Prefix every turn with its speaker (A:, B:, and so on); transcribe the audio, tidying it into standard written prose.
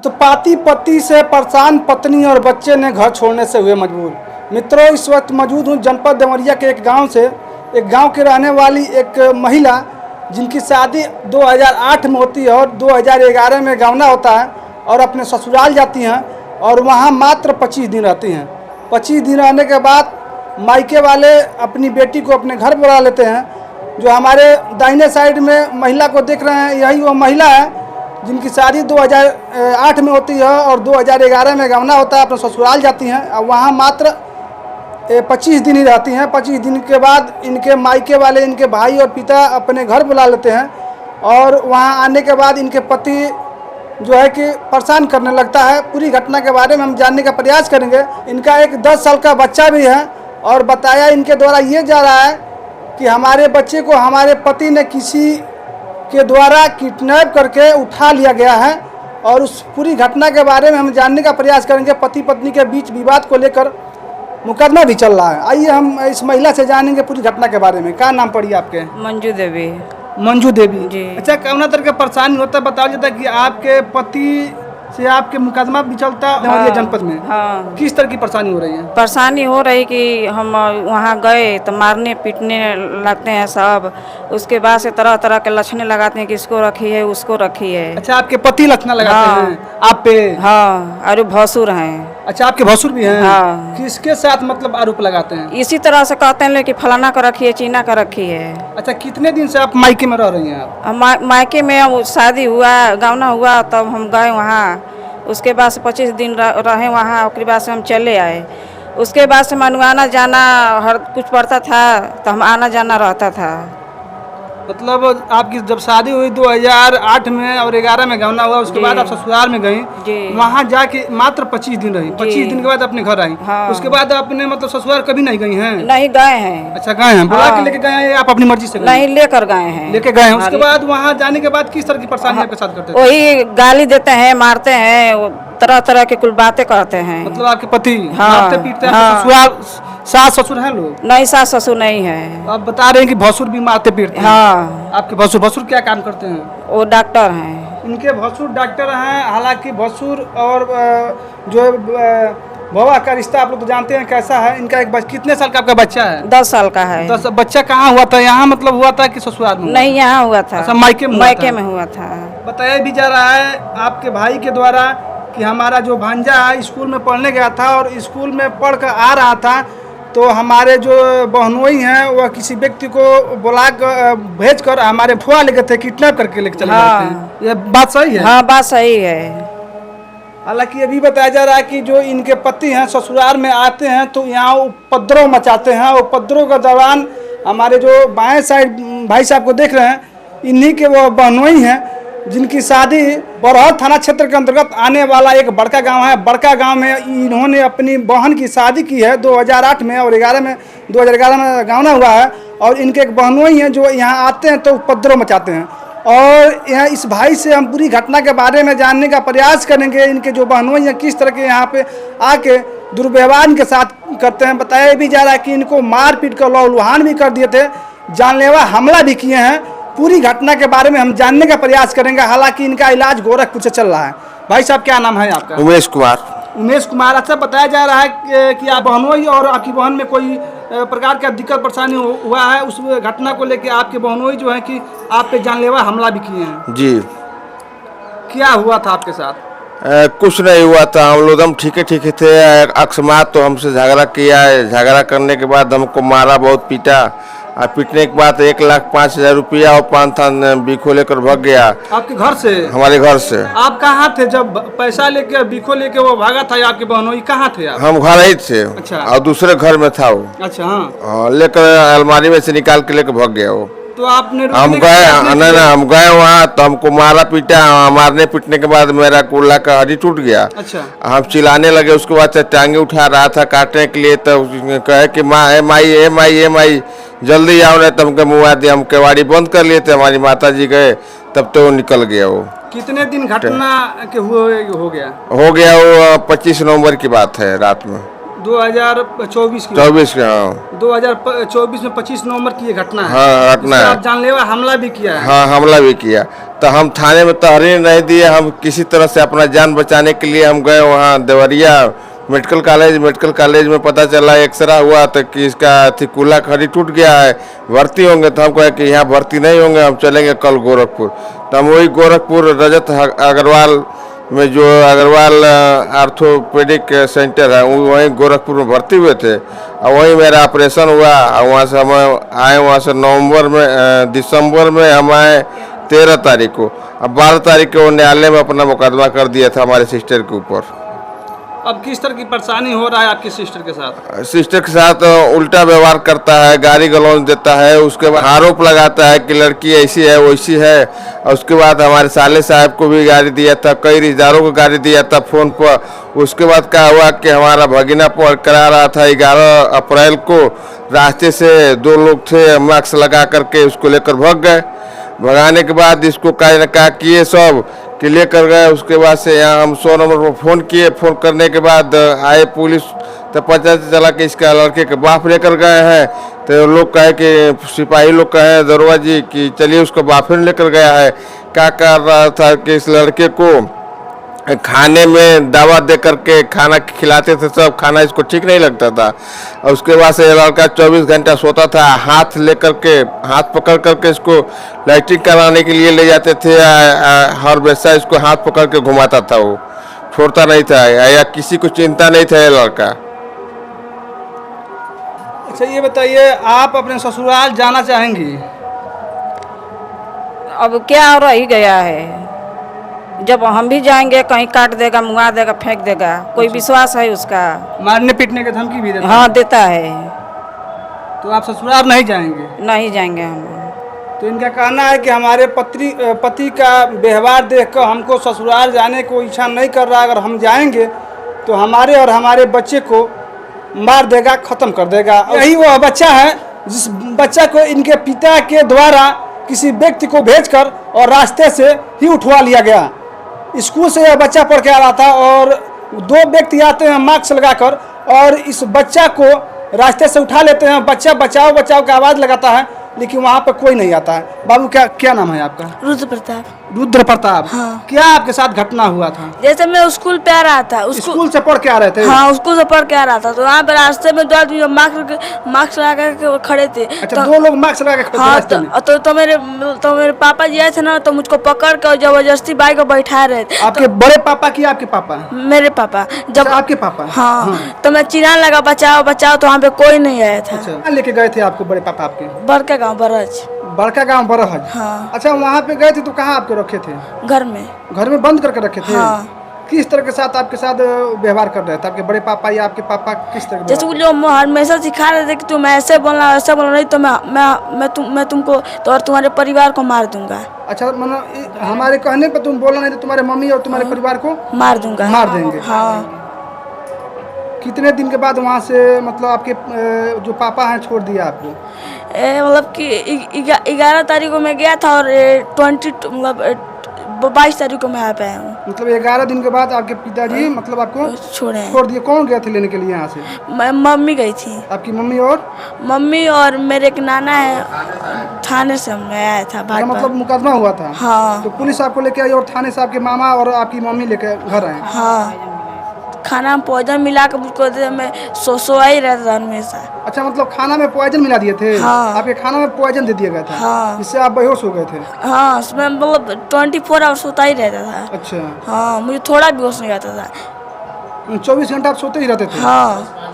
A: उत्पाती पति से परेशान पत्नी और बच्चे ने घर छोड़ने से हुए मजबूर। मित्रों, इस वक्त मौजूद हूँ जनपद देवरिया के एक गांव के रहने वाली एक महिला जिनकी शादी 2008 में होती है और 2011 में गौना होता है और अपने ससुराल जाती हैं और वहाँ मात्र 25 दिन रहती हैं। 25 दिन रहने के बाद मायके वाले अपनी बेटी को अपने घर बुला लेते हैं। जो हमारे दाहिने साइड में महिला को देख रहे हैं, यही वो महिला है जिनकी शादी 2008 में होती है और 2011 में गौना होता है, अपने ससुराल जाती हैं और वहाँ मात्र 25 दिन ही रहती हैं। 25 दिन के बाद इनके मायके वाले, इनके भाई और पिता अपने घर बुला लेते हैं और वहाँ आने के बाद इनके पति जो है कि परेशान करने लगता है। पूरी घटना के बारे में हम जानने का प्रयास करेंगे। इनका एक 10 साल का बच्चा भी है और बताया इनके द्वारा ये जा रहा है कि हमारे बच्चे को हमारे पति ने किसी के द्वारा किडनैप करके उठा लिया गया है और उस पूरी घटना के बारे में हम जानने का प्रयास करेंगे। पति पत्नी के बीच विवाद को लेकर मुकदमा भी चल रहा है। आइए हम इस महिला से जानेंगे पूरी घटना के बारे में। क्या नाम पड़ी आपके?
B: मंजू देवी।
A: मंजू देवी
B: जी।
A: अच्छा, कौना तरह का परेशानी होता है बताओ जाता कि आपके पति से आपके मुकदमा भी चलता है देवरिया जनपद में?
B: हाँ।
A: किस तरह की परेशानी हो रही है?
B: परेशानी हो रही कि हम वहाँ गए तो मारने पीटने लगते हैं सब। उसके बाद से तरह तरह के लक्षण लगाते हैं कि इसको रखी है उसको रखी है।
A: अच्छा, आपके पति लक्षण लगाते हैं आप पे?
B: हाँ, और भसुर हैं।
A: अच्छा, आपके भसुर भी हैं?
B: हाँ।
A: किसके साथ मतलब आरोप लगाते हैं?
B: इसी तरह से कहते हैं कि फलाना का रखी है, चीना का रखी है।
A: अच्छा, कितने दिन से आप मायके में रह रही हैं आप?
B: मायके में शादी हुआ, गौना हुआ, तब हम गए वहाँ। उसके बाद से 25 दिन रहे वहाँ। उसके बाद से हम चले आए। उसके बाद से मनवाना जाना हर कुछ पड़ता था तो हम आना जाना रहता था।
A: मतलब आपकी जब शादी हुई 2008 में और 11 में गौना हुआ, उसके बाद आप ससुराल में गई, वहाँ जाके मात्र 25 दिन रही। 25 दिन के बाद अपने घर आई।
B: हाँ।
A: उसके बाद अपने मतलब ससुराल कभी नहीं गई हैं?
B: नहीं गए हैं।
A: अच्छा, गए हैं? बुला के लेके गए हैं आप अपनी मर्जी से?
B: नहीं, लेकर गए हैं।
A: लेके गए हैं। उसके बाद वहाँ जाने के बाद किस तरह की परेशानी आपके साथ करते थे?
B: वही गाली देते हैं, मारते हैं, तरह तरह की कुल बातें करते हैं।
A: मतलब आपके पति
B: हाँ।
A: मारते पीटते हैं?
B: हाँ।
A: ससुराल सास ससुर हैं लोग?
B: नहीं, सास ससुर नहीं है।
A: आप बता रहे हैं कि भसुर भी मारते पीटते हैं?
B: हाँ।
A: आपके भसुर क्या काम करते हैं?
B: वो डॉक्टर हैं।
A: इनके भसुर डॉक्टर हैं। हालांकि भसुर और जो बाबा का रिश्ता आप लोग तो जानते हैं कैसा है। इनका एक कितने साल का आपका बच्चा है?
B: 10 साल का है।
A: 10। बच्चा कहाँ हुआ था? यहाँ मतलब हुआ था कि ससुराल में?
B: नहीं, यहाँ हुआ था।
A: अच्छा, मायके
B: में हुआ था।
A: बताया भी जा रहा है आपके भाई के द्वारा कि हमारा जो भांजा है स्कूल में पढ़ने गया था और स्कूल में पढ़ कर आ रहा था तो हमारे जो बहनोई हैं वह किसी व्यक्ति को बुला कर भेज कर हमारे फुआ लेके थे, किडनैप करके लेके चले गए थे। ये बात सही है?
B: हाँ, बात सही है।
A: हालांकि ये भी बताया जा रहा है कि जो इनके पति हैं ससुराल में आते हैं तो यहाँ उपद्रव मचाते हैं। उपद्रव के दौरान हमारे जो बाएं साइड भाई साहब को देख रहे हैं, इन्हीं के वो बहनोई हैं जिनकी शादी बरहत थाना क्षेत्र के अंतर्गत आने वाला एक बड़का गांव है। बड़का गांव में इन्होंने अपनी बहन की शादी की है 2008 में और 2011 में गौना हुआ है और इनके एक बहनोई हैं जो यहाँ आते हैं तो उपद्रव मचाते हैं। और यहाँ इस भाई से हम पूरी घटना के बारे में जानने का प्रयास करेंगे। इनके जो बहनोई हैं किस तरह के यहाँ पे आके दुर्व्यवहार के साथ करते हैं। बताया भी जा रहा है कि इनको मार पीट कर लहूलुहान भी कर दिए थे, जानलेवा हमला भी किए हैं। पूरी घटना के बारे में हम जानने का प्रयास करेंगे। हालांकि इनका इलाज गोरखपुर से चल रहा है। भाई साहब, क्या नाम है आपका?
C: उमेश कुमार।
A: उमेश कुमार। अच्छा, बताया जा रहा है कि आप बहनोई और आपकी बहन में कोई प्रकार का दिक्कत परेशानी हुआ है। उस घटना को लेकर आपके बहनोई जो है कि आप पे जानलेवा हमला भी किए हैं?
C: जी।
A: क्या हुआ था आपके साथ?
C: कुछ नहीं हुआ था। हम लोग एकदम ठीक थे। अकस्मात तो हमसे झगड़ा किया है। झगड़ा करने के बाद हमको मारा, बहुत पीटा और पीटने के बाद 1,05,000 रुपया और 5 थान बीखो लेकर भाग गया।
A: आपके घर से? हमारे घर से। आप कहाँ थे जब पैसा लेके बीखो लेके वो भागा था? आपके बहनोई कहाँ थे आप?
C: हम घर ही थे।
A: अच्छा।
C: और दूसरे घर में था वो।
A: अच्छा। हाँ।
C: लेकर अलमारी में से निकाल के लेकर भाग गया वो।
A: तो आपने
C: हम गए हम गए वहाँ तो हमको मारा पीटा। मारने पीटने के बाद मेरा कुल्ला का हड्डी टूट गया।
A: अच्छा।
C: हम चिल्लाने लगे। उसके बाद टांगे उठा रहा था काटने के लिए तो कहे कि माँ ए माई जल्दी आओ नहीं तो हमके मुआ दिया। हम केवाड़ी बंद कर लिए थे। हमारी माता जी गए तब तो वो निकल गया वो।
A: कितने दिन घटना के हो गया?
C: वो 25 नवंबर की बात है, रात में
A: 2024 की।
C: 24 का। हाँ,
A: 2024 में 25 नवंबर की ये घटना है।
C: हाँ, घटना है।
A: आप जानलेवा हमला भी किया है?
C: हाँ, हमला भी किया। तो हम थाने में तहरीर नहीं दिए। हम किसी तरह से अपना जान बचाने के लिए हम गए वहाँ देवरिया मेडिकल कॉलेज में पता चला एक्सरा हुआ तो कि इसका कूल्हा खड़ी टूट गया है, भर्ती होंगे। तो हम कहे कि यहाँ भर्ती नहीं होंगे, हम चलेंगे कल गोरखपुर। तो हम वही गोरखपुर रजत अग्रवाल में जो अग्रवाल आर्थोपेडिक सेंटर है वहीं गोरखपुर में भर्ती हुए थे और वहीं मेरा ऑपरेशन हुआ। और वहाँ से हम आए, वहाँ से दिसंबर में हम आए 13 तारीख को। अब 12 तारीख को न्यायालय में अपना मुकदमा कर दिया था हमारे सिस्टर के ऊपर।
A: अब किस तरह की परेशानी हो रहा है आपकी सिस्टर के साथ?
C: सिस्टर के साथ उल्टा व्यवहार करता है, गाली गलौज देता है, उसके बाद आरोप लगाता है कि लड़की ऐसी है वैसी है। और उसके बाद हमारे साले साहब को भी गाली दिया था, कई रिश्तेदारों को गाली दिया था फ़ोन पर। उसके बाद क्या हुआ कि हमारा भगीना करा रहा था 11 अप्रैल को, रास्ते से 2 लोग थे मास्क लगा करके उसको लेकर भाग गए। भगाने के बाद इसको कहीं न कहा किए सब कि लेकर गए। उसके बाद से यहाँ हम 100 नंबर पर फ़ोन किए। फ़ोन करने के बाद आए पुलिस, तो पता चला कि इसका लड़के के बाप लेकर गए हैं। तो लोग कहे कि सिपाही लोग कहे दरोगा जी कि चलिए उसको बाप लेकर गया है। क्या कर रहा था कि इस लड़के को खाने में दवा दे करके खाना खिलाते थे, सब खाना इसको ठीक नहीं लगता था। और उसके बाद से लड़का 24 घंटा सोता था, हाथ पकड़ करके इसको लैट्रिन कराने के लिए ले जाते थे। हर वैसा इसको हाथ पकड़ के घुमाता था, वो छोड़ता नहीं था या किसी को चिंता नहीं था ये लड़का।
A: अच्छा ये बताइए, आप अपने ससुराल जाना चाहेंगी?
B: अब क्या रह ही गया है, जब हम भी जाएंगे कहीं काट देगा, मुंगा देगा, फेंक देगा। कोई विश्वास है उसका?
A: मारने पीटने की धमकी भी देता है?
B: हाँ देता है।
A: तो आप ससुराल नहीं जाएंगे?
B: नहीं जाएंगे हम।
A: तो इनका कहना है कि हमारे पति का व्यवहार देखकर हमको ससुराल जाने को इच्छा नहीं कर रहा। अगर हम जाएंगे तो हमारे और हमारे बच्चे को मार देगा, ख़त्म कर देगा। यही वो बच्चा है जिस बच्चा को इनके पिता के द्वारा किसी व्यक्ति को भेजकर और रास्ते से ही उठवा लिया गया। स्कूल से यह बच्चा पढ़ के आ रहा था और 2 व्यक्ति आते हैं मास्क लगाकर और इस बच्चा को रास्ते से उठा लेते हैं। बच्चा बचाओ बचाओ का आवाज़ लगाता है, लेकिन वहाँ पर कोई नहीं आता है। बाबू क्या नाम है आपका?
D: रुद्र प्रताप।
A: रुद्र प्रताप।
D: हाँ।
A: क्या आपके साथ घटना हुआ था?
D: जैसे मैं स्कूल पे आ रहा था,
A: स्कूल से पढ़ के आ रहे थे?
D: हाँ स्कूल से पढ़ के आ रहा था, तो वहाँ पे रास्ते में 2 आदमी मास्क लगा के वो खड़े थे।
A: अच्छा, 2 लोग मास्क लगा के खड़े थे
D: हाँ,
A: रास्ते में?
D: तो मेरे पापा जी आए थे ना, तो मुझको पकड़ कर जबरदस्ती बाइक पर बैठा रहे थे।
A: आपके बड़े पापा की आपके पापा?
D: मेरे पापा। जब
A: आपके पापा?
D: हाँ, तो मैं चिल्लाने लगा बचाओ बचाओ, तो वहाँ पे कोई नहीं आया था।
A: अच्छा, लेके गए थे आपको बड़े पापा आपके?
D: बड़का गाँव बरज।
A: बड़का गांव बरहज?
D: हाँ।
A: अच्छा, वहाँ पे गए थे तो कहाँ आपके रखे थे?
D: घर में।
A: घर में बंद करके रखे थे?
D: हाँ।
A: किस तरह के साथ आपके साथ व्यवहार कर रहे थे आपके बड़े पापा या आपके पापा? किस तरह?
D: जैसे वो लोग हमेशा सिखा रहे थे कि तुम ऐसे बोलना वैसे बोलना, नहीं तो मैं तुमको तो और तुम्हारे परिवार को मार दूंगा।
A: अच्छा, मतलब हमारे कहने पर तुम बोलना नहीं तो तुम्हारे मम्मी और तुम्हारे परिवार को
D: मार दूंगा।
A: मार देंगे?
D: हाँ।
A: कितने दिन के बाद वहाँ से मतलब आपके जो पापा हैं छोड़ दिया आपको?
D: मतलब कि 11 तारीख को मैं गया था और 22 तारीख को मैं आ पाया हूँ।
A: मतलब 11 दिन के बाद आपके पिताजी मतलब आपको छोड़ दिए। कौन गए थे लेने के लिए यहाँ से?
D: मैं मम्मी गई थी।
A: आपकी मम्मी और
D: मेरे एक नाना है, थाने से मैं आया था।
A: मतलब मुकदमा हुआ था?
D: हाँ।
A: तो पुलिस आपको लेके आई और थाने से आपके मामा और आपकी मम्मी लेके घर आए?
D: हाँ। खाना में पॉइजन मिला कर मुझको दे, मैं सोया ही रहता था हमेशा।
A: अच्छा, मतलब खाना में पॉइजन मिला दिए थे?
D: हाँ।
A: आपके खाना में पॉइजन दे दिया गया था?
D: हाँ।
A: जिससे आप बेहोश हो गए थे?
D: हाँ, उसमें मतलब 24 आवर सोता ही रहता था।
A: अच्छा।
D: हाँ, मुझे थोड़ा भी होश नहीं आता था।
A: 24 घंटा आप सोते ही रहते थे?
D: हाँ।